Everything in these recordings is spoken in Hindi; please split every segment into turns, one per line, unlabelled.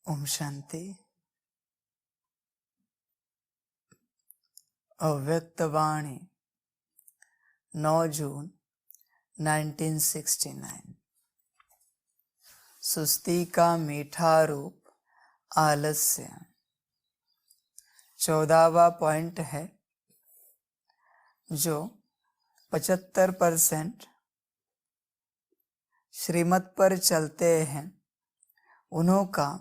ओम शांति। अव्यक्तवाणी 9 जून 1969। सुस्ती का मीठा रूप आलस्य। 14वां पॉइंट है, जो 75% श्रीमत पर चलते हैं उन्हों का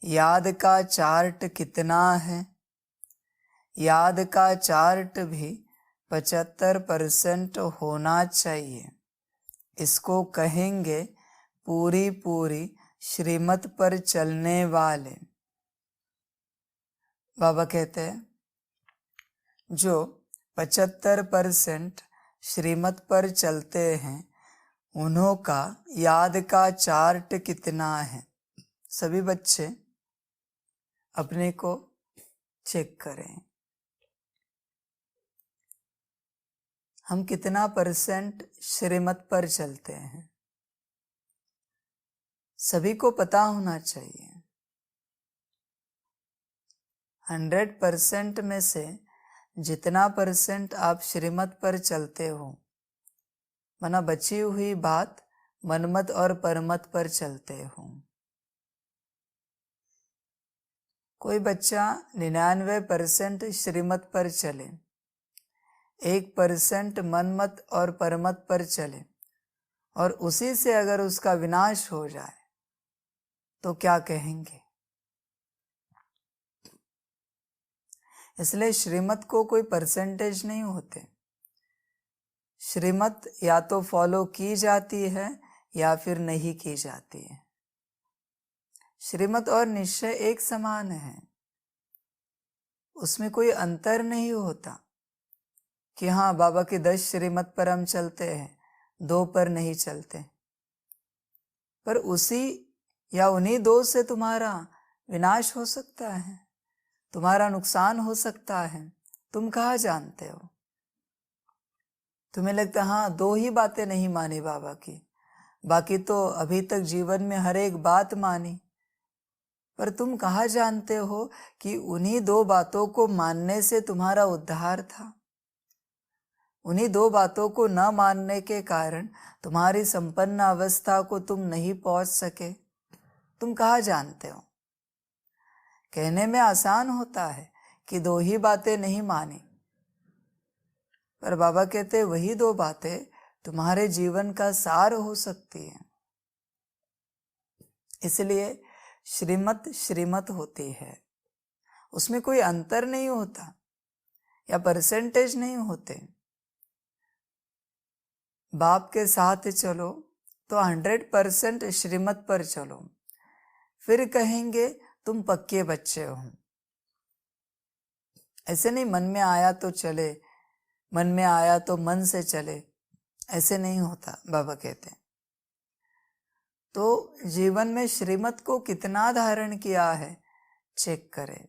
याद का चार्ट कितना है। याद का चार्ट भी 75% होना चाहिए। इसको कहेंगे पूरी श्रीमत पर चलने वाले। बाबा कहते हैं, जो 75% श्रीमत पर चलते हैं उन्हों का याद का चार्ट कितना है। सभी बच्चे अपने को चेक करें, हम कितना % श्रीमत पर चलते हैं। सभी को पता होना चाहिए। 100% में से जितना % आप श्रीमत पर चलते हो, माना बची हुई बात मनमत और परमत पर चलते हो। कोई बच्चा 99% श्रीमत पर चले, 1% मनमत और परमत पर चले, और उसी से अगर उसका विनाश हो जाए तो क्या कहेंगे। इसलिए श्रीमत को कोई परसेंटेज नहीं होते। श्रीमत या तो फॉलो की जाती है या फिर नहीं की जाती है। श्रीमत और निश्चय एक समान है, उसमें कोई अंतर नहीं होता कि हाँ बाबा की 10 श्रीमत पर हम चलते हैं, 2 पर नहीं चलते। पर उसी या उन्हीं 2 से तुम्हारा विनाश हो सकता है, तुम्हारा नुकसान हो सकता है। तुम कहाँ जानते हो। तुम्हें लगता है हाँ 2 ही बातें नहीं मानी बाबा की, बाकी तो अभी तक जीवन में हर एक बात मानी। पर तुम कहाँ जानते हो कि उन्हीं 2 बातों को मानने से तुम्हारा उद्धार था। उन्हीं 2 बातों को न मानने के कारण तुम्हारी संपन्न अवस्था को तुम नहीं पहुंच सके। तुम कहाँ जानते हो। कहने में आसान होता है कि 2 ही बातें नहीं मानी, पर बाबा कहते वही 2 बातें तुम्हारे जीवन का सार हो सकती है। इसलिए श्रीमत श्रीमत होती है, उसमें कोई अंतर नहीं होता या परसेंटेज नहीं होते। बाप के साथ चलो तो 100% श्रीमत पर चलो, फिर कहेंगे तुम पक्के बच्चे हो। ऐसे नहीं मन में आया तो चले, मन में आया तो मन से चले, ऐसे नहीं होता। बाबा कहते हैं तो जीवन में श्रीमत को कितना धारण किया है चेक करें।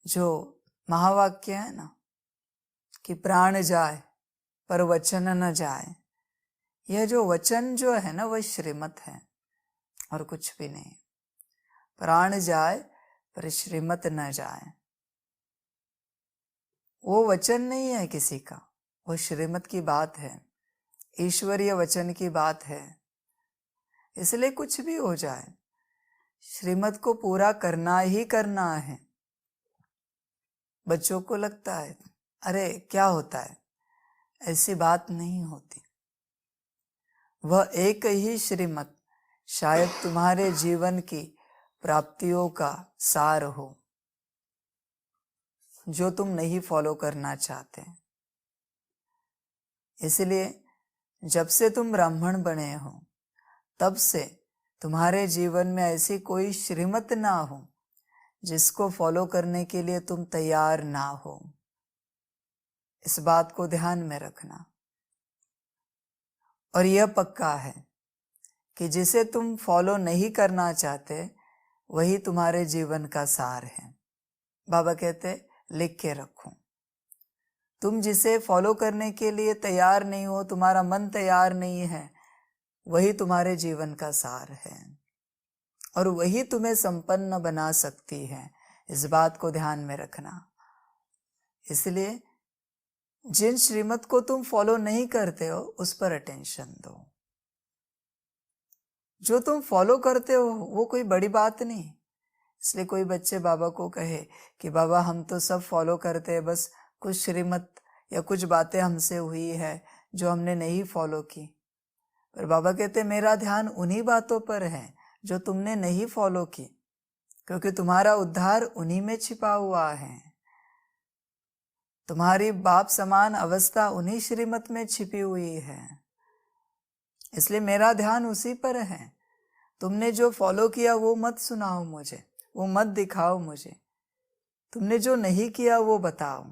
जो महावाक्य है ना कि प्राण जाए पर वचन न जाए, यह जो वचन जो है ना वह श्रीमत है और कुछ भी नहीं। प्राण जाए पर श्रीमत न जाए, वो वचन नहीं है किसी का, वो श्रीमत की बात है, ईश्वरीय वचन की बात है। इसलिए कुछ भी हो जाए श्रीमत को पूरा करना ही करना है। बच्चों को लगता है अरे क्या होता है, ऐसी बात नहीं होती। वह एक ही श्रीमत शायद तुम्हारे जीवन की प्राप्तियों का सार हो, जो तुम नहीं फॉलो करना चाहते। इसलिए जब से तुम ब्राह्मण बने हो तब से तुम्हारे जीवन में ऐसी कोई श्रीमत ना हो जिसको फॉलो करने के लिए तुम तैयार ना हो। इस बात को ध्यान में रखना। और यह पक्का है कि जिसे तुम फॉलो नहीं करना चाहते वही तुम्हारे जीवन का सार है। बाबा कहते लिख के रखो, तुम जिसे फॉलो करने के लिए तैयार नहीं हो, तुम्हारा मन तैयार नहीं है, वही तुम्हारे जीवन का सार है। और वही तुम्हें संपन्न बना सकती है। इस बात को ध्यान में रखना। इसलिए जिन श्रीमत को तुम फॉलो नहीं करते हो उस पर अटेंशन दो। जो तुम फॉलो करते हो वो कोई बड़ी बात नहीं। इसलिए कोई बच्चे बाबा को कहे कि बाबा हम तो सब फॉलो करते हैं, बस कुछ श्रीमत या कुछ बातें हमसे हुई है जो हमने नहीं फॉलो की। पर बाबा कहते मेरा ध्यान उन्हीं बातों पर है जो तुमने नहीं फॉलो की, क्योंकि तुम्हारा उद्धार उन्हीं में छिपा हुआ है। तुम्हारी बाप समान अवस्था उन्हीं श्रीमत में छिपी हुई है। इसलिए मेरा ध्यान उसी पर है। तुमने जो फॉलो किया वो मत सुनाओ मुझे, वो मत दिखाओ मुझे। तुमने जो नहीं किया वो बताओ।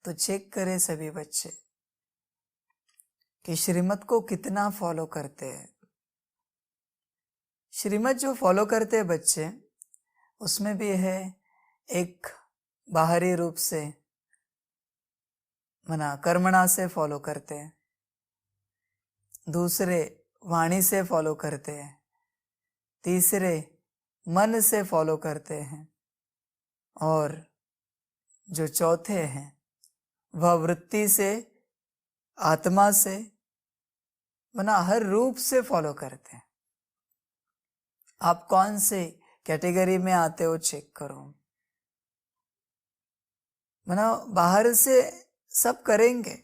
तो चेक करें सभी बच्चे कि श्रीमत को कितना फॉलो करते हैं। श्रीमत जो फॉलो करते हैं बच्चे, उसमें भी है एक बाहरी रूप से मना कर्मणा से फॉलो करते हैं, दूसरे वाणी से फॉलो करते हैं, तीसरे मन से फॉलो करते हैं, और जो चौथे हैं वह वृत्ति से, आत्मा से, मना हर रूप से फॉलो करते हैं। आप कौन से कैटेगरी में आते हो चेक करो। मना बाहर से सब करेंगे,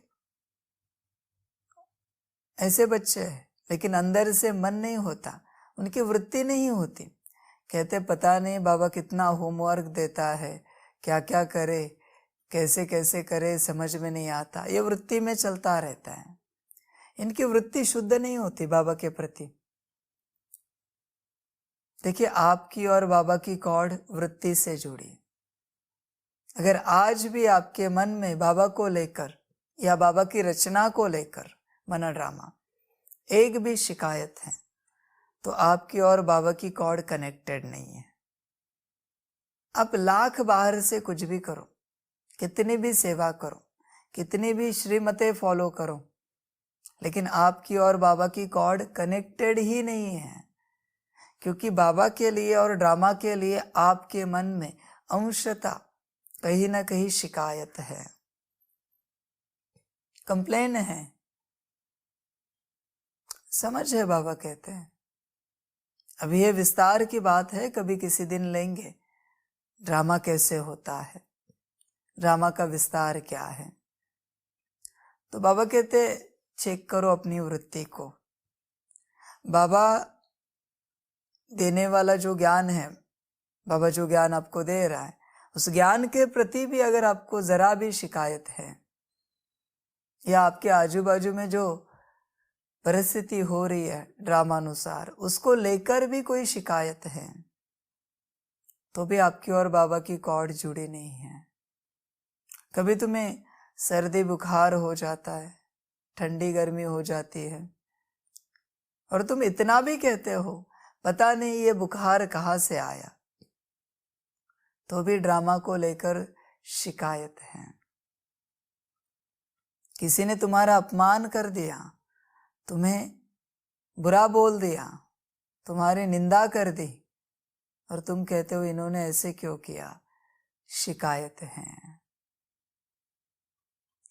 ऐसे बच्चे हैं, लेकिन अंदर से मन नहीं होता, उनकी वृत्ति नहीं होती। कहते पता नहीं बाबा कितना होमवर्क देता है, क्या क्या करे, कैसे कैसे करे, समझ में नहीं आता। ये वृत्ति में चलता रहता है। इनकी वृत्ति शुद्ध नहीं होती बाबा के प्रति। देखिए आपकी और बाबा की कॉर्ड वृत्ति से जुड़ी। अगर आज भी आपके मन में बाबा को लेकर या बाबा की रचना को लेकर मना ड्रामा एक भी शिकायत है, तो आपकी और बाबा की कॉर्ड कनेक्टेड नहीं है। आप लाख बाहर से कुछ भी करो, कितनी भी सेवा करो, कितनी भी श्रीमतें फॉलो करो, लेकिन आपकी और बाबा की कॉर्ड कनेक्टेड ही नहीं है। क्योंकि बाबा के लिए और ड्रामा के लिए आपके मन में अंशतः कहीं ना कहीं शिकायत है, कंप्लेन है। समझ है बाबा कहते हैं। अभी ये विस्तार की बात है, कभी किसी दिन लेंगे ड्रामा कैसे होता है, ड्रामा का विस्तार क्या है। तो बाबा कहते चेक करो अपनी वृत्ति को। बाबा देने वाला जो ज्ञान है, बाबा जो ज्ञान आपको दे रहा है, उस ज्ञान के प्रति भी अगर आपको जरा भी शिकायत है, या आपके आजू बाजू में जो परिस्थिति हो रही है ड्रामानुसार, उसको लेकर भी कोई शिकायत है, तो भी आपकी और बाबा की कॉर्ड जुड़ी नहीं है। कभी तुम्हें सर्दी बुखार हो जाता है, ठंडी गर्मी हो जाती है, और तुम इतना भी कहते हो पता नहीं ये बुखार कहाँ से आया, तो भी ड्रामा को लेकर शिकायत है। किसी ने तुम्हारा अपमान कर दिया, तुम्हें बुरा बोल दिया, तुम्हारी निंदा कर दी, और तुम कहते हो इन्होंने ऐसे क्यों किया, शिकायत है।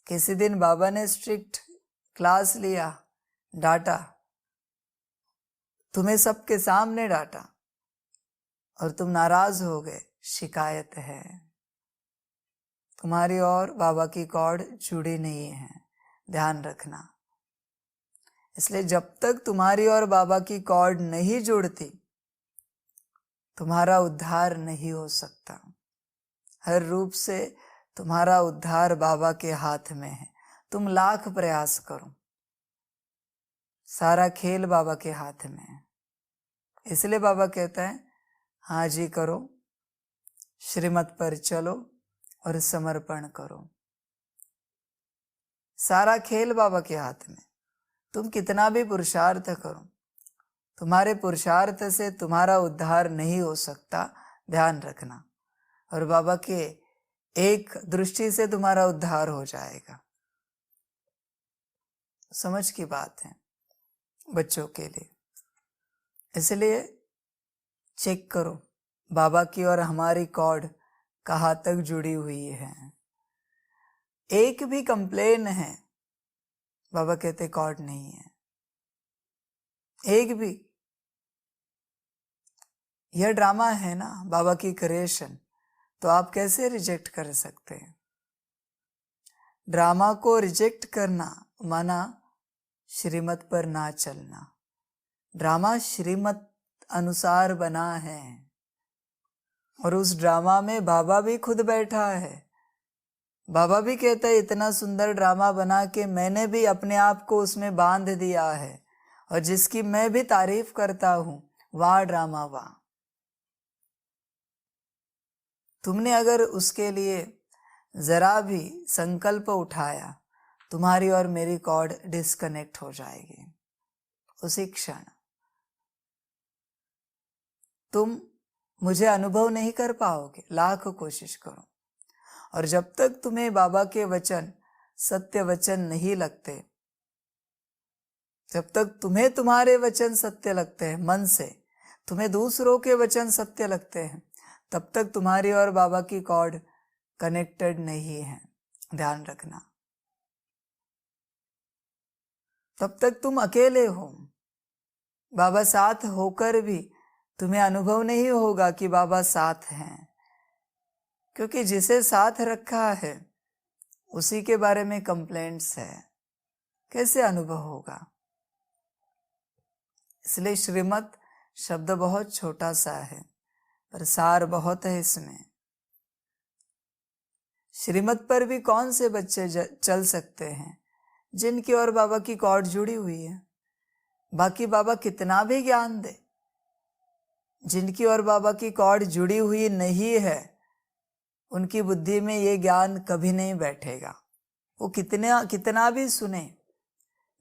किसी दिन बाबा ने स्ट्रिक्ट क्लास लिया, डांटा, तुम्हें सबके सामने डांटा और तुम नाराज हो गए, शिकायत है। तुम्हारी और बाबा की कॉर्ड जुड़ी नहीं है, ध्यान रखना। इसलिए जब तक तुम्हारी और बाबा की कॉर्ड नहीं जुड़ती, तुम्हारा उद्धार नहीं हो सकता। हर रूप से तुम्हारा उद्धार बाबा के हाथ में है। तुम लाख प्रयास करो, सारा खेल बाबा के हाथ में है। इसलिए बाबा कहता है हाँ जी करो, श्रीमत पर चलो और समर्पण करो। सारा खेल बाबा के हाथ में। तुम कितना भी पुरुषार्थ करो, तुम्हारे पुरुषार्थ से तुम्हारा उद्धार नहीं हो सकता, ध्यान रखना। और बाबा के एक दृष्टि से तुम्हारा उद्धार हो जाएगा। समझ की बात है बच्चों के लिए। इसलिए चेक करो बाबा की और हमारी कॉर्ड कहाँ तक जुड़ी हुई है। एक भी कंप्लेन है, बाबा कहते कॉर्ड नहीं है, एक भी। यह ड्रामा है ना बाबा की क्रिएशन, तो आप कैसे रिजेक्ट कर सकते हैं? ड्रामा को रिजेक्ट करना माना श्रीमत पर ना चलना। ड्रामा श्रीमत अनुसार बना है और उस ड्रामा में बाबा भी खुद बैठा है। बाबा भी कहता है इतना सुंदर ड्रामा बना के मैंने भी अपने आप को उसमें बांध दिया है, और जिसकी मैं भी तारीफ करता हूं, वाह ड्रामा वाह। तुमने अगर उसके लिए जरा भी संकल्प उठाया, तुम्हारी और मेरी कॉर्ड डिस्कनेक्ट हो जाएगी उसी क्षण। तुम मुझे अनुभव नहीं कर पाओगे, लाख कोशिश करो। और जब तक तुम्हें बाबा के वचन सत्य वचन नहीं लगते, जब तक तुम्हें तुम्हारे वचन सत्य लगते हैं मन से, तुम्हें दूसरों के वचन सत्य लगते हैं, तब तक तुम्हारी और बाबा की कॉर्ड कनेक्टेड नहीं है। ध्यान रखना, तब तक तुम अकेले हो। बाबा साथ होकर भी तुम्हें अनुभव नहीं होगा कि बाबा साथ हैं, क्योंकि जिसे साथ रखा है उसी के बारे में कंप्लेंट्स है, कैसे अनुभव होगा? इसलिए श्रीमत शब्द बहुत छोटा सा है पर सार बहुत है इसमें। श्रीमत पर भी कौन से बच्चे चल सकते हैं? जिनकी और बाबा की कॉर्ड जुड़ी हुई है। बाकी बाबा कितना भी ज्ञान दे, जिनकी और बाबा की कॉर्ड जुड़ी हुई नहीं है, उनकी बुद्धि में ये ज्ञान कभी नहीं बैठेगा। वो कितना भी सुने,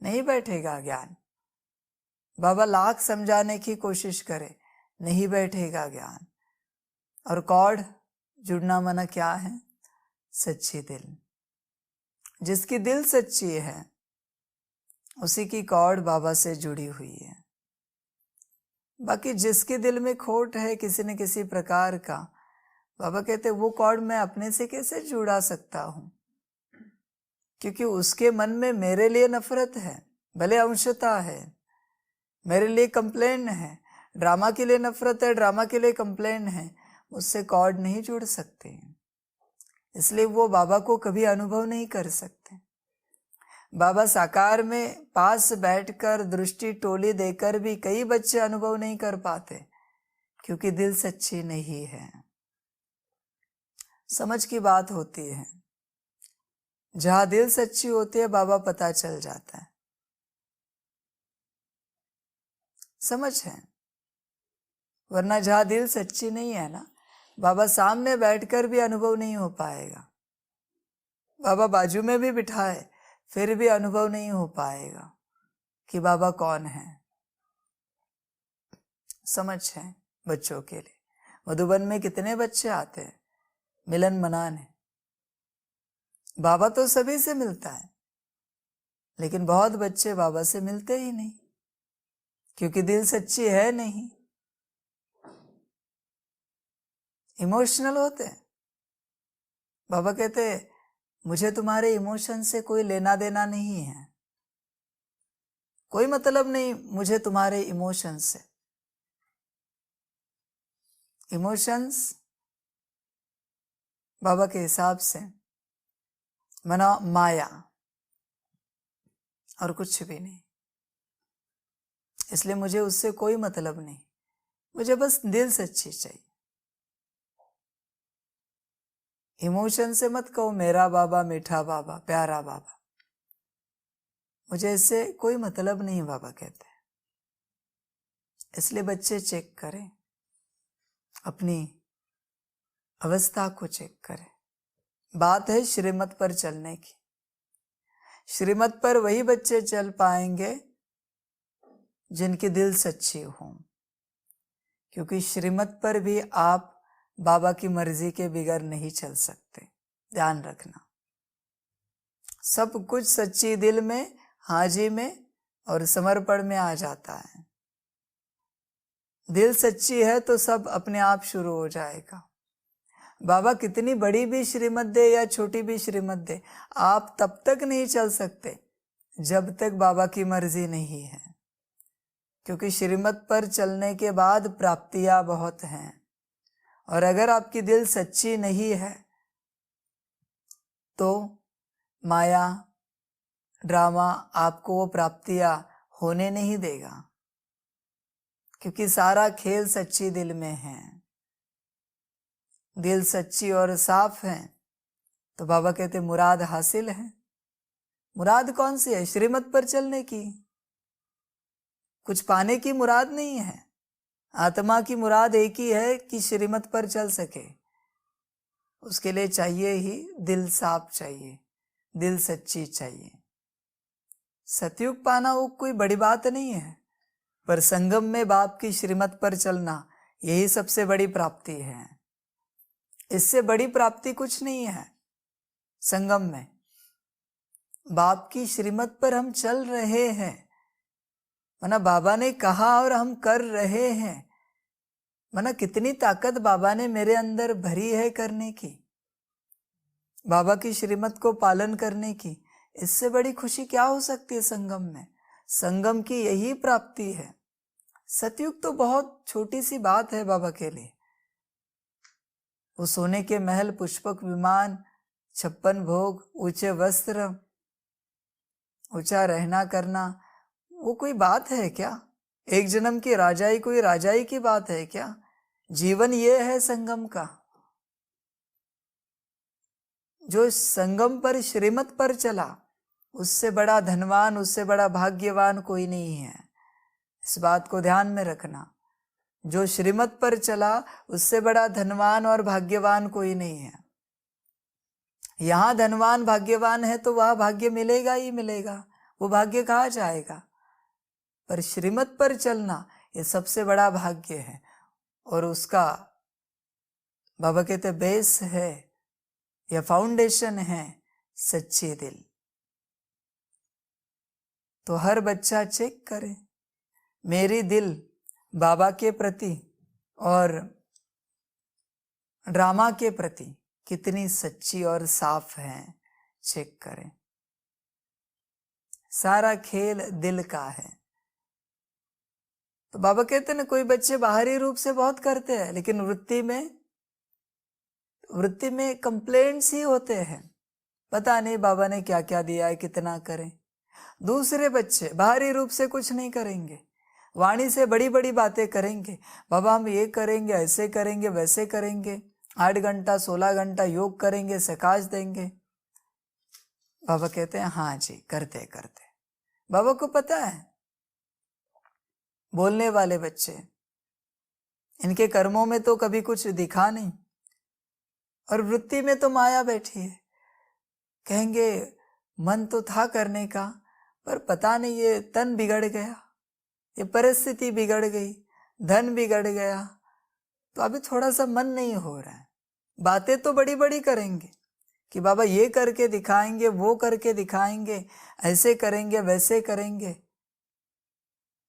नहीं बैठेगा ज्ञान। बाबा लाख समझाने की कोशिश करे, नहीं बैठेगा ज्ञान। और कॉर्ड जुड़ना माना क्या है? सच्ची दिल। जिसकी दिल सच्ची है उसी की कॉर्ड बाबा से जुड़ी हुई है। बाकी जिसके दिल में खोट है किसी न किसी प्रकार का, बाबा कहते वो कॉर्ड मैं अपने से कैसे जुड़ा सकता हूं? क्योंकि उसके मन में मेरे लिए नफरत है, भले अंशता है, मेरे लिए कंप्लेन है, ड्रामा के लिए नफरत है, ड्रामा के लिए कंप्लेन है, उससे कॉर्ड नहीं जुड़ सकते। इसलिए वो बाबा को कभी अनुभव नहीं कर सकते। बाबा साकार में पास बैठकर दृष्टि टोली देकर भी कई बच्चे अनुभव नहीं कर पाते, क्योंकि दिल सच्ची नहीं है। समझ की बात होती है, जहां दिल सच्ची होती है बाबा पता चल जाता है। समझ है? वरना जहां दिल सच्ची नहीं है ना, बाबा सामने बैठकर भी अनुभव नहीं हो पाएगा। बाबा बाजू में भी बिठाए फिर भी अनुभव नहीं हो पाएगा कि बाबा कौन है। समझ है बच्चों के लिए? मधुबन में कितने बच्चे आते हैं मिलन मनाने। बाबा तो सभी से मिलता है, लेकिन बहुत बच्चे बाबा से मिलते ही नहीं, क्योंकि दिल सच्ची है नहीं, इमोशनल होते हैं। बाबा कहते मुझे तुम्हारे इमोशन से कोई लेना देना नहीं है, कोई मतलब नहीं मुझे तुम्हारे इमोशन से। इमोशंस बाबा के हिसाब से मना माया और कुछ भी नहीं। इसलिए मुझे उससे कोई मतलब नहीं, मुझे बस दिल सच्ची चाहिए। इमोशन से मत कहो मेरा बाबा मीठा बाबा प्यारा बाबा, मुझे इससे कोई मतलब नहीं बाबा कहते हैं। इसलिए बच्चे चेक करें, अपनी अवस्था को चेक करें। बात है श्रीमत पर चलने की। श्रीमत पर वही बच्चे चल पाएंगे जिनकी दिल सच्ची हो, क्योंकि श्रीमत पर भी आप बाबा की मर्जी के बिगैर नहीं चल सकते। ध्यान रखना, सब कुछ सच्ची दिल में, हाजी में और समर्पण में आ जाता है। दिल सच्ची है तो सब अपने आप शुरू हो जाएगा। बाबा कितनी बड़ी भी श्रीमत दे या छोटी भी श्रीमत दे, आप तब तक नहीं चल सकते जब तक बाबा की मर्जी नहीं है, क्योंकि श्रीमत पर चलने के बाद प्राप्तियां बहुत हैं। और अगर आपकी दिल सच्ची नहीं है तो माया ड्रामा आपको वो प्राप्तियां होने नहीं देगा, क्योंकि सारा खेल सच्ची दिल में है। दिल सच्ची और साफ है तो बाबा कहते मुराद हासिल है। मुराद कौन सी है? श्रीमत पर चलने की। कुछ पाने की मुराद नहीं है। आत्मा की मुराद एक ही है कि श्रीमत पर चल सके। उसके लिए चाहिए ही दिल साफ चाहिए, दिल सच्ची चाहिए। सतयुग पाना वो कोई बड़ी बात नहीं है, पर संगम में बाप की श्रीमत पर चलना यही सबसे बड़ी प्राप्ति है। इससे बड़ी प्राप्ति कुछ नहीं है। संगम में बाप की श्रीमत पर हम चल रहे हैं, माना बाबा ने कहा और हम कर रहे हैं, माना कितनी ताकत बाबा ने मेरे अंदर भरी है करने की, बाबा की श्रीमत को पालन करने की। इससे बड़ी खुशी क्या हो सकती है संगम में? संगम की यही प्राप्ति है। सतयुग तो बहुत छोटी सी बात है बाबा के लिए। वो सोने के महल, पुष्पक विमान, 56 भोग, ऊंचे वस्त्र, ऊंचा रहना करना, वो कोई बात है क्या? एक जन्म की राजाई कोई राजाई की बात है क्या? जीवन ये है संगम का। जो संगम पर श्रीमत पर चला उससे बड़ा धनवान, उससे बड़ा भाग्यवान कोई नहीं है। इस बात को ध्यान में रखना। जो श्रीमत पर चला उससे बड़ा धनवान और भाग्यवान कोई नहीं है। यहां धनवान भाग्यवान है तो वह भाग्य मिलेगा ही मिलेगा, वो भाग्य कहाँ जाएगा? पर श्रीमत पर चलना ये सबसे बड़ा भाग्य है। और उसका बाबा कहते बेस है या फाउंडेशन है सच्चे दिल। तो हर बच्चा चेक करे मेरी दिल बाबा के प्रति और ड्रामा के प्रति कितनी सच्ची और साफ है। चेक करें। सारा खेल दिल का है। तो बाबा कहते ना, कोई बच्चे बाहरी रूप से बहुत करते हैं लेकिन वृत्ति में कंप्लेंट्स ही होते हैं। पता नहीं बाबा ने क्या क्या दिया है, कितना करें। दूसरे बच्चे बाहरी रूप से कुछ नहीं करेंगे, वाणी से बड़ी बड़ी बातें करेंगे। बाबा हम ये करेंगे, ऐसे करेंगे, वैसे करेंगे, 8 घंटा 16 घंटा योग करेंगे, सकाश देंगे। बाबा कहते हैं हाँ जी, करते करते। बाबा को पता है बोलने वाले बच्चे, इनके कर्मों में तो कभी कुछ दिखा नहीं और वृत्ति में तो माया बैठी है। कहेंगे मन तो था करने का, पर पता नहीं ये तन बिगड़ गया, ये परिस्थिति बिगड़ गई, धन बिगड़ गया, तो अभी थोड़ा सा मन नहीं हो रहा है। बातें तो बड़ी बड़ी करेंगे कि बाबा ये करके दिखाएंगे, वो करके दिखाएंगे, ऐसे करेंगे, वैसे करेंगे।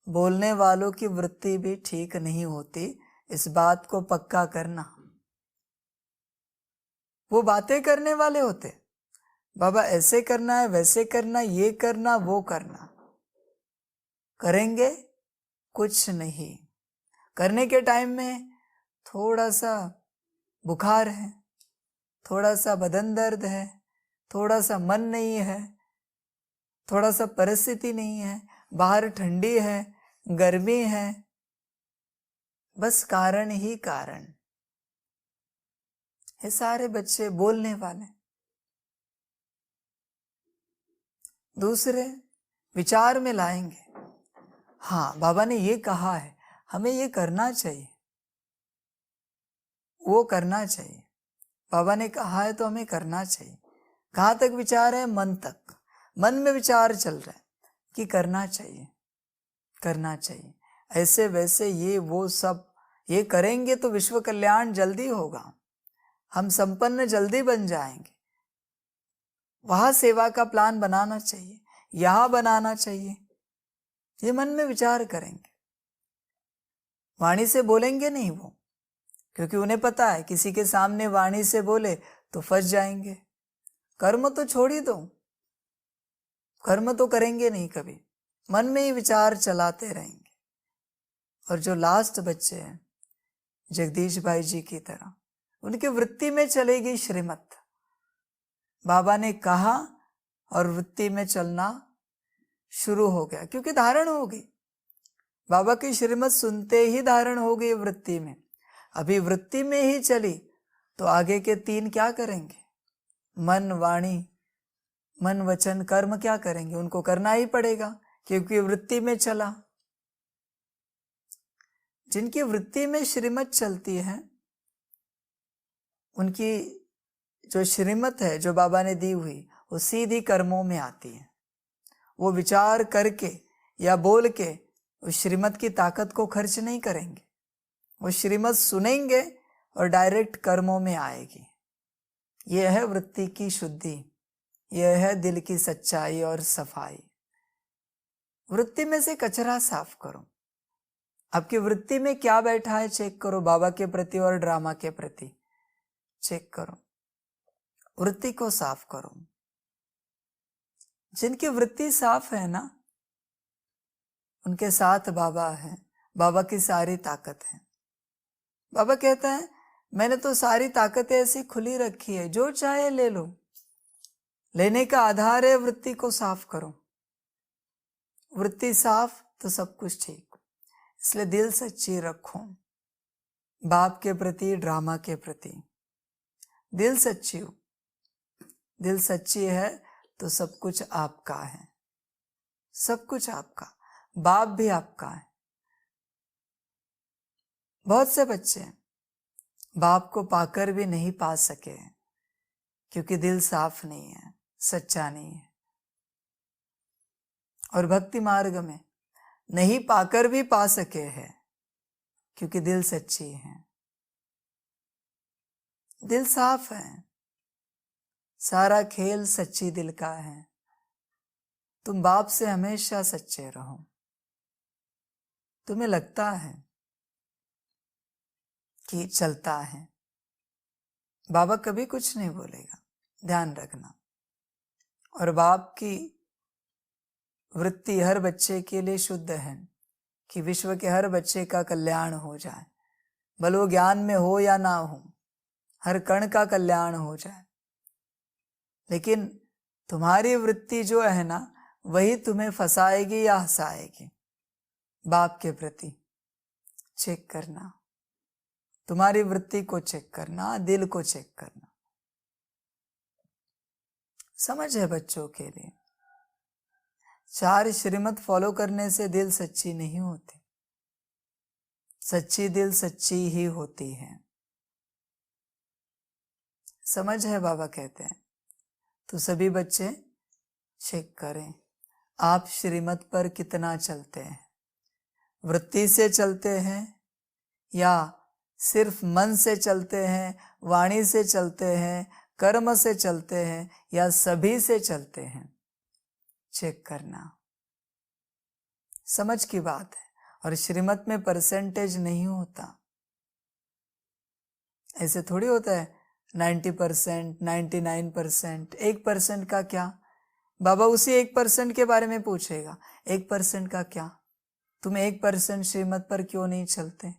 बोलने वालों की वृत्ति भी ठीक नहीं होती, इस बात को पक्का करना। वो बातें करने वाले होते, बाबा ऐसे करना है, वैसे करना, ये करना, वो करना। करेंगे कुछ नहीं। करने के टाइम में थोड़ा सा बुखार है, थोड़ा सा बदन दर्द है, थोड़ा सा मन नहीं है, थोड़ा सा परिस्थिति नहीं है, बाहर ठंडी है, गर्मी है, बस कारण ही कारण। ये सारे बच्चे बोलने वाले। दूसरे विचार में लाएंगे, हाँ बाबा ने ये कहा है, हमें ये करना चाहिए, वो करना चाहिए। बाबा ने कहा है तो हमें करना चाहिए। कहाँ तक विचार है? मन तक। मन में विचार चल रहा है कि करना चाहिए, करना चाहिए, ऐसे वैसे, ये वो सब। ये करेंगे तो विश्व कल्याण जल्दी होगा, हम संपन्न जल्दी बन जाएंगे। वहां सेवा का प्लान बनाना चाहिए, यहां बनाना चाहिए। ये मन में विचार करेंगे। वाणी से बोलेंगे नहीं वो, क्योंकि उन्हें पता है किसी के सामने वाणी से बोले तो फंस जाएंगे। कर्म तो छोड़ ही दो, कर्म तो करेंगे नहीं कभी, मन में ही विचार चलाते रहेंगे। और जो लास्ट बच्चे हैं जगदीश भाई जी की तरह, उनकी वृत्ति में चलेगी श्रीमत। बाबा ने कहा और वृत्ति में चलना शुरू हो गया, क्योंकि धारण हो गई। बाबा की श्रीमत सुनते ही धारण हो गई वृत्ति में। अभी वृत्ति में ही चली तो आगे के 3 क्या करेंगे? मन, वाणी, मन, वचन, कर्म क्या करेंगे? उनको करना ही पड़ेगा, क्योंकि वृत्ति में चला। जिनकी वृत्ति में श्रीमत चलती है, उनकी जो श्रीमत है जो बाबा ने दी हुई, वो सीधी कर्मों में आती है। वो विचार करके या बोल के उस श्रीमत की ताकत को खर्च नहीं करेंगे। वो श्रीमत सुनेंगे और डायरेक्ट कर्मों में आएगी। यह है वृत्ति की शुद्धि, यह है दिल की सच्चाई और सफाई। वृत्ति में से कचरा साफ करो। आपकी वृत्ति में क्या बैठा है चेक करो, बाबा के प्रति और ड्रामा के प्रति चेक करो, वृत्ति को साफ करो। जिनकी वृत्ति साफ है ना, उनके साथ बाबा है, बाबा की सारी ताकत है। बाबा कहता है मैंने तो सारी ताकतें ऐसी खुली रखी है, जो चाहे ले लो। लेने का आधार है वृत्ति को साफ करो। वृत्ति साफ तो सब कुछ ठीक। इसलिए दिल सच्ची रखो, बाप के प्रति, ड्रामा के प्रति। दिल सच्ची हो, दिल सच्ची है तो सब कुछ आपका है, सब कुछ आपका, बाप भी आपका है। बहुत से बच्चे बाप को पाकर भी नहीं पा सके, क्योंकि दिल साफ नहीं है, सच्चा नहीं है। और भक्ति मार्ग में नहीं पाकर भी पा सके हैं, क्योंकि दिल सच्ची है, दिल साफ है। सारा खेल सच्ची दिल का है। तुम बाप से हमेशा सच्चे रहो। तुम्हें लगता है कि चलता है, बाबा कभी कुछ नहीं बोलेगा, ध्यान रखना। और बाप की वृत्ति हर बच्चे के लिए शुद्ध है कि विश्व के हर बच्चे का कल्याण हो जाए, भले वो ज्ञान में हो या ना हो, हर कण का कल्याण हो जाए। लेकिन तुम्हारी वृत्ति जो है ना, वही तुम्हें फंसाएगी या हंसाएगी। बाप के प्रति चेक करना, तुम्हारी वृत्ति को चेक करना, दिल को चेक करना। समझ है बच्चों के लिए। 4 श्रीमत फॉलो करने से दिल सच्ची नहीं होती। सच्ची दिल सच्ची ही होती है। समझ है? बाबा कहते हैं तो सभी बच्चे चेक करें आप श्रीमत पर कितना चलते हैं। वृत्ति से चलते हैं या सिर्फ मन से चलते हैं, वाणी से चलते हैं, कर्म से चलते हैं, या सभी से चलते हैं। चेक करना, समझ की बात है। और श्रीमत में परसेंटेज नहीं होता। ऐसे थोड़ी होता है 90%, 99%, 1% का क्या? बाबा उसी 1% के बारे में पूछेगा। 1% का क्या? तुम 1% श्रीमत पर क्यों नहीं चलते?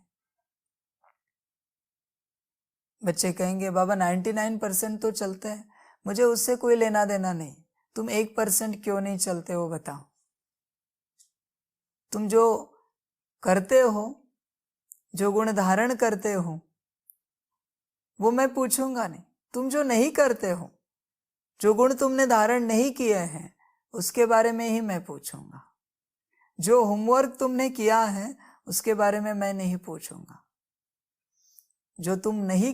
बच्चे कहेंगे बाबा 99% तो चलते हैं, मुझे उससे कोई लेना देना नहीं। तुम 1% क्यों नहीं चलते हो बताओ। तुम जो करते हो, जो गुण धारण करते हो, वो मैं पूछूंगा नहीं। तुम जो नहीं करते हो, जो गुण तुमने धारण नहीं किए हैं, उसके बारे में ही मैं पूछूंगा। जो होमवर्क तुमने किया है, उसके बारे में मैं नहीं पूछूंगा। जो तुम नहीं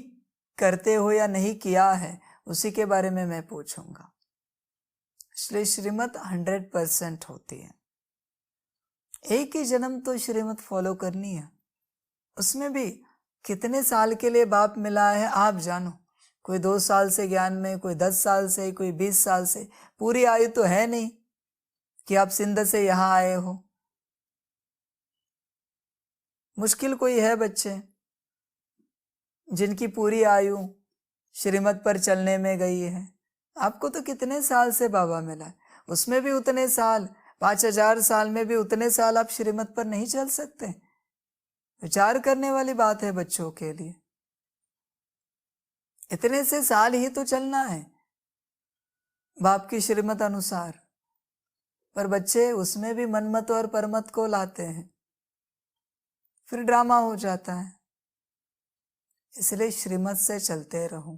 करते हो या नहीं किया है, उसी के बारे में मैं पूछूंगा। इसलिए श्रीमत 100% होती है। एक ही जन्म तो श्रीमत फॉलो करनी है। उसमें भी कितने साल के लिए बाप मिला है आप जानो। कोई 2 साल से ज्ञान में, कोई 10 साल से, कोई 20 साल से। पूरी आयु तो है नहीं कि आप सिंध से यहां आए हो। मुश्किल कोई है बच्चे जिनकी पूरी आयु श्रीमत पर चलने में गई है। आपको तो कितने साल से बाबा मिला है, उसमें भी उतने साल, 5000 साल में भी उतने साल आप श्रीमत पर नहीं चल सकते। विचार करने वाली बात है बच्चों के लिए। इतने से साल ही तो चलना है बाप की श्रीमत अनुसार, पर बच्चे उसमें भी मनमत और परमत को लाते हैं, फिर ड्रामा हो जाता है। इसलिए श्रीमत से चलते रहो।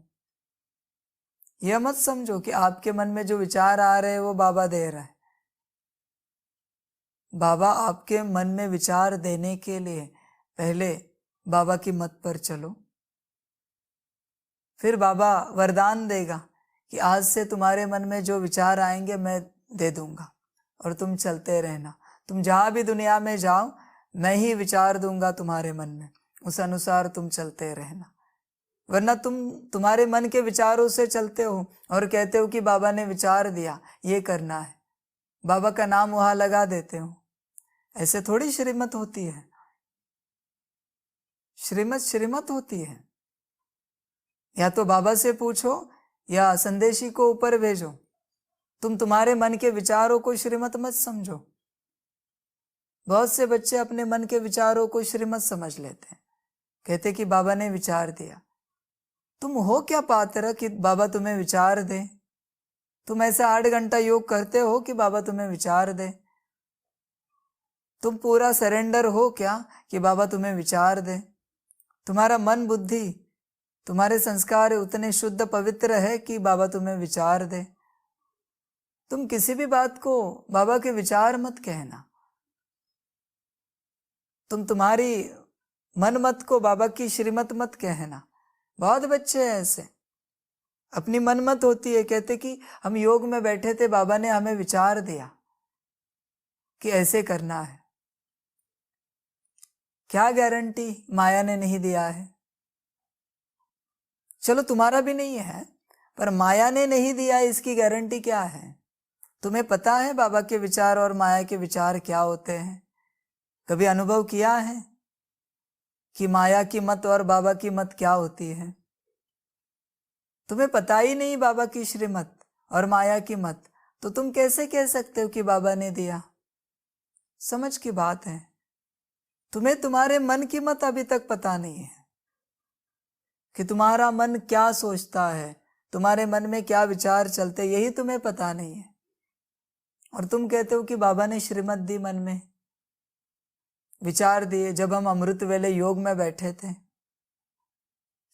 यह मत समझो कि आपके मन में जो विचार आ रहे हैं वो बाबा दे रहा है। बाबा आपके मन में विचार देने के लिए पहले बाबा की मत पर चलो, फिर बाबा वरदान देगा कि आज से तुम्हारे मन में जो विचार आएंगे मैं दे दूंगा और तुम चलते रहना। तुम जहां भी दुनिया में जाओ मैं ही विचार दूंगा तुम्हारे मन में, उस अनुसार तुम चलते रहना। वरना तुम्हारे मन के विचारों से चलते हो और कहते हो कि बाबा ने विचार दिया ये करना है, बाबा का नाम वहां लगा देते हो। ऐसे थोड़ी श्रीमत होती है। श्रीमत श्रीमत होती है। या तो बाबा से पूछो या संदेशी को ऊपर भेजो। तुम तुम्हारे मन के विचारों को श्रीमत मत समझो। बहुत से बच्चे अपने मन के विचारों को श्रीमत समझ लेते हैं, कहते कि बाबा ने विचार दिया। तुम हो क्या पात्र कि बाबा तुम्हें विचार दे? तुम ऐसा 8 घंटा योग करते हो कि बाबा तुम्हें विचार दे? तुम पूरा सरेंडर हो क्या कि बाबा तुम्हें विचार दे? तुम्हारा मन बुद्धि तुम्हारे संस्कार उतने शुद्ध पवित्र है कि बाबा तुम्हें विचार दे? तुम किसी भी बात को बाबा के विचार मत कहना। तुम तुम्हारी मन मत को बाबा की श्रीमत मत कहना। बहुत बच्चे हैं ऐसे, अपनी मन मत होती है, कहते कि हम योग में बैठे थे, बाबा ने हमें विचार दिया कि ऐसे करना है। क्या गारंटी माया ने नहीं दिया है? चलो तुम्हारा भी नहीं है, पर माया ने नहीं दिया इसकी गारंटी क्या है? तुम्हें पता है बाबा के विचार और माया के विचार क्या होते हैं? कभी अनुभव किया है कि माया की मत और बाबा की मत क्या होती है? तुम्हें पता ही नहीं बाबा की श्रीमत और माया की मत, तो तुम कैसे कह सकते हो कि बाबा ने दिया? समझ की बात है। तुम्हें तुम्हारे मन की मत अभी तक पता नहीं है कि तुम्हारा मन क्या सोचता है, तुम्हारे मन में क्या विचार चलते, यही तुम्हें पता नहीं है। और तुम कहते हो कि बाबा ने श्रीमत दी, मन में विचार दिए। जब हम अमृत वेले योग में बैठे थे,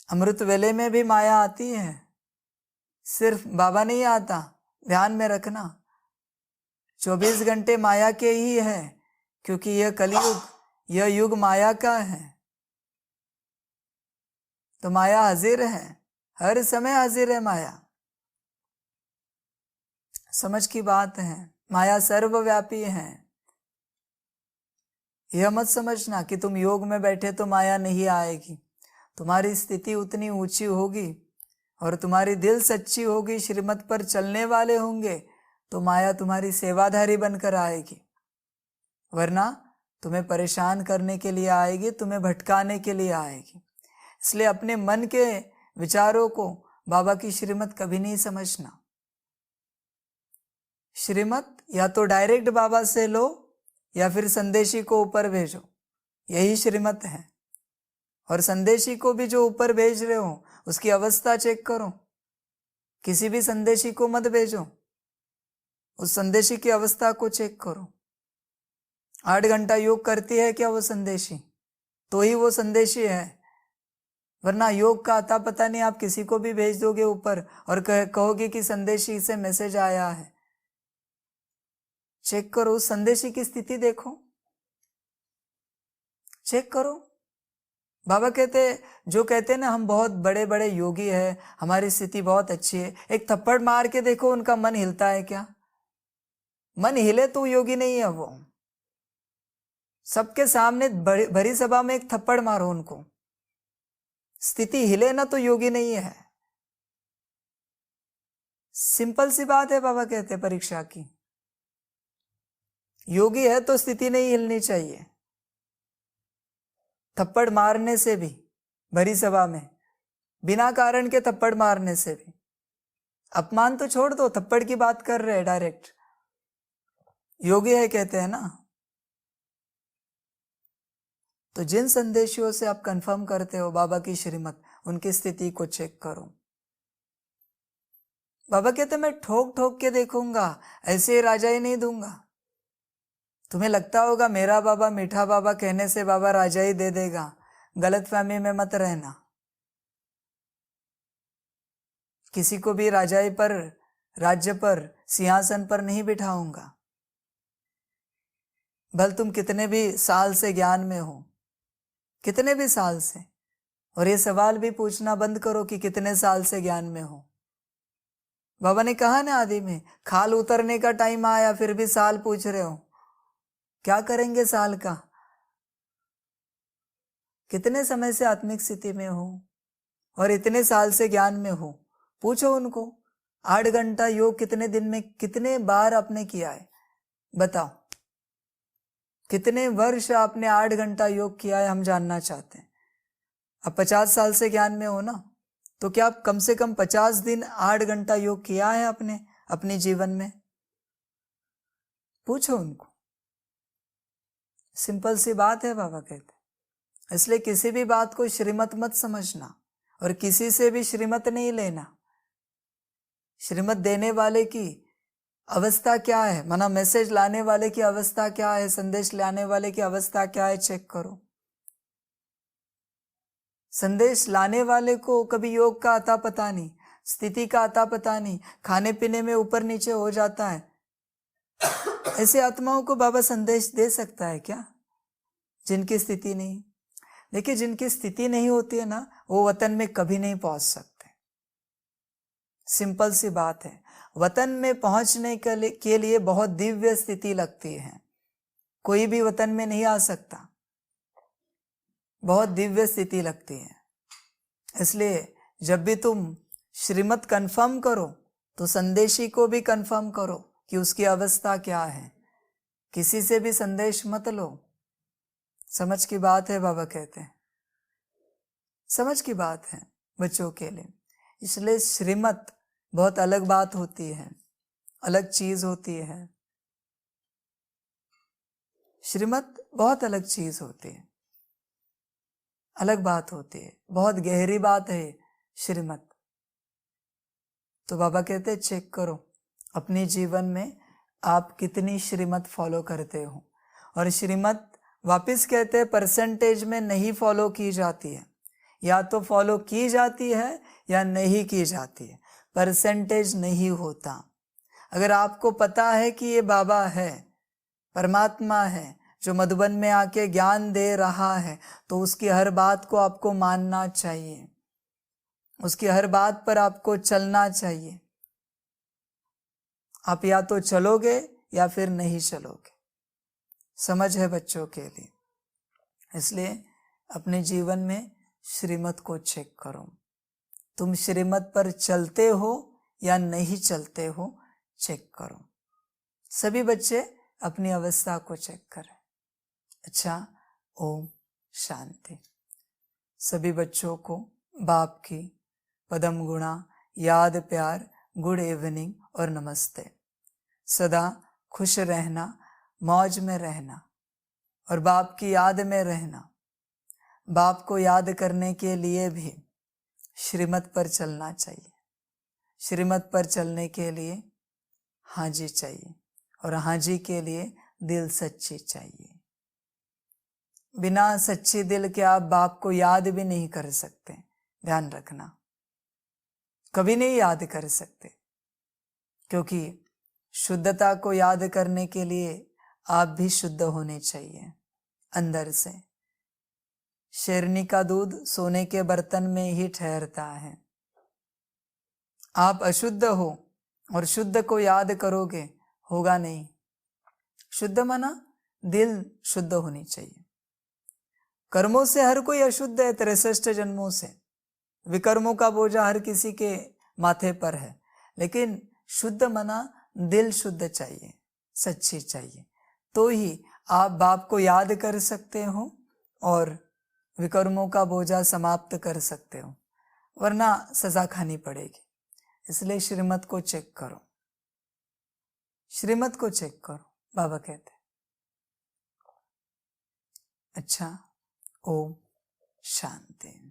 अमृत वेले में भी माया आती है, सिर्फ बाबा नहीं आता, ध्यान में रखना। 24 घंटे माया के ही है, क्योंकि यह कलयुग, यह युग माया का है। तो माया हाजिर है, हर समय हाजिर है माया। समझ की बात है। माया सर्वव्यापी है। यह मत समझना कि तुम योग में बैठे तो माया नहीं आएगी। तुम्हारी स्थिति उतनी ऊंची होगी और तुम्हारी दिल सच्ची होगी, श्रीमत पर चलने वाले होंगे, तो माया तुम्हारी सेवाधारी बनकर आएगी। वरना तुम्हें परेशान करने के लिए आएगी, तुम्हें भटकाने के लिए आएगी। इसलिए अपने मन के विचारों को बाबा की श्रीमत कभी नहीं समझना। श्रीमत या तो डायरेक्ट बाबा से लो या फिर संदेशी को ऊपर भेजो, यही श्रीमत है। और संदेशी को भी जो ऊपर भेज रहे हो उसकी अवस्था चेक करो। किसी भी संदेशी को मत भेजो, उस संदेशी की अवस्था को चेक करो। 8 घंटा योग करती है क्या वो संदेशी? तो ही वो संदेशी है। वरना योग का अता पता नहीं, आप किसी को भी भेज दोगे ऊपर और कहोगे कि संदेशी से मैसेज आया है। चेक करो, उस संदेशी की स्थिति देखो, चेक करो। बाबा जो कहते हैं ना, हम बहुत बड़े बड़े योगी हैं, हमारी स्थिति बहुत अच्छी है, एक थप्पड़ मार के देखो उनका मन हिलता है क्या? मन हिले तो योगी नहीं है वो। सबके सामने भरी सभा में एक थप्पड़ मारो उनको, स्थिति हिले ना तो योगी नहीं है। सिंपल सी बात है। बाबा कहते हैं परीक्षा की, योगी है तो स्थिति नहीं हिलनी चाहिए। थप्पड़ मारने से भी, भरी सभा में बिना कारण के थप्पड़ मारने से भी, अपमान तो छोड़ दो, थप्पड़ की बात कर रहे हैं डायरेक्ट, योग्य है कहते हैं ना। तो जिन संदेशियों से आप कंफर्म करते हो बाबा की श्रीमत, उनकी स्थिति को चेक करो। बाबा कहते मैं ठोक ठोक के देखूंगा, ऐसे ही राजा ही नहीं दूंगा। तुम्हें लगता होगा मेरा बाबा मीठा बाबा कहने से बाबा राजा ही दे देगा, गलतफहमी में मत रहना। किसी को भी राजाई पर, राज्य पर, सिंहासन पर नहीं बिठाऊंगा, भले तुम कितने भी साल से ज्ञान में हो, कितने भी साल से। और ये सवाल भी पूछना बंद करो कि कितने साल से ज्ञान में हो। बाबा ने कहा ना आदि में, खाल उतरने का टाइम आया फिर भी साल पूछ रहे हो, क्या करेंगे साल का? कितने समय से आत्मिक स्थिति में हो और इतने साल से ज्ञान में हो? पूछो उनको, 8 घंटा योग कितने दिन में, कितने बार आपने किया है? बताओ, कितने वर्ष आपने 8 घंटा योग किया है? हम जानना चाहते हैं। अब 50 साल से ज्ञान में हो ना, तो क्या आप कम से कम 50 दिन 8 घंटा योग किया है आपने अपने जीवन में? पूछो उनको। सिंपल सी बात है बाबा कहते। इसलिए किसी भी बात को श्रीमत मत समझना और किसी से भी श्रीमत नहीं लेना। श्रीमत देने वाले की अवस्था क्या है, माना मैसेज लाने वाले की अवस्था क्या है, संदेश लाने वाले की अवस्था क्या है, चेक करो। संदेश लाने वाले को कभी योग का अता पता नहीं, स्थिति का अता पता नहीं, खाने पीने में ऊपर नीचे हो जाता है। ऐसे आत्माओं को बाबा संदेश दे सकता है क्या, जिनकी स्थिति नहीं? देखिए, जिनकी स्थिति नहीं होती है ना, वो वतन में कभी नहीं पहुंच सकते। सिंपल सी बात है। वतन में पहुंचने के लिए बहुत दिव्य स्थिति लगती है। कोई भी वतन में नहीं आ सकता, बहुत दिव्य स्थिति लगती है। इसलिए जब भी तुम श्रीमत कंफर्म करो तो संदेशी को भी कंफर्म करो कि उसकी अवस्था क्या है। किसी से भी संदेश मत लो। समझ की बात है बाबा कहते हैं, समझ की बात है बच्चों के लिए। इसलिए श्रीमत बहुत अलग बात होती है, अलग चीज होती है। श्रीमत बहुत अलग चीज होती है, अलग बात होती है, बहुत गहरी बात है श्रीमत। तो बाबा कहते हैं चेक करो अपने जीवन में आप कितनी श्रीमत फॉलो करते हो। और श्रीमत वापस कहते हैं परसेंटेज में नहीं फॉलो की जाती है, या तो फॉलो की जाती है या नहीं की जाती है, परसेंटेज नहीं होता। अगर आपको पता है कि ये बाबा है, परमात्मा है जो मधुबन में आके ज्ञान दे रहा है, तो उसकी हर बात को आपको मानना चाहिए, उसकी हर बात पर आपको चलना चाहिए। आप या तो चलोगे या फिर नहीं चलोगे। समझ है बच्चों के लिए। इसलिए अपने जीवन में श्रीमत को चेक करो। तुम श्रीमत पर चलते हो या नहीं चलते हो, चेक करो। सभी बच्चे अपनी अवस्था को चेक करें। अच्छा, ओम शांति। सभी बच्चों को बाप की पदम गुणा, याद, प्यार, गुड इवनिंग और नमस्ते। सदा खुश रहना, मौज में रहना और बाप की याद में रहना। बाप को याद करने के लिए भी श्रीमत पर चलना चाहिए। श्रीमत पर चलने के लिए हाजी चाहिए और हाजी के लिए दिल सच्ची चाहिए। बिना सच्ची दिल के आप बाप को याद भी नहीं कर सकते, ध्यान रखना। कभी नहीं याद कर सकते, क्योंकि शुद्धता को याद करने के लिए आप भी शुद्ध होने चाहिए अंदर से। शेरनी का दूध सोने के बर्तन में ही ठहरता है। आप अशुद्ध हो और शुद्ध को याद करोगे, होगा नहीं। शुद्ध माना दिल शुद्ध होनी चाहिए। कर्मों से हर कोई अशुद्ध है 63 जन्मों से। विकर्मों का बोझा हर किसी के माथे पर है, लेकिन शुद्ध मना दिल शुद्ध चाहिए, सच्ची चाहिए, तो ही आप बाप को याद कर सकते हो और विकर्मों का बोझा समाप्त कर सकते हो, वरना सजा खानी पड़ेगी। इसलिए श्रीमत को चेक करो, श्रीमत को चेक करो, बाबा कहते। अच्छा, ओम शांति।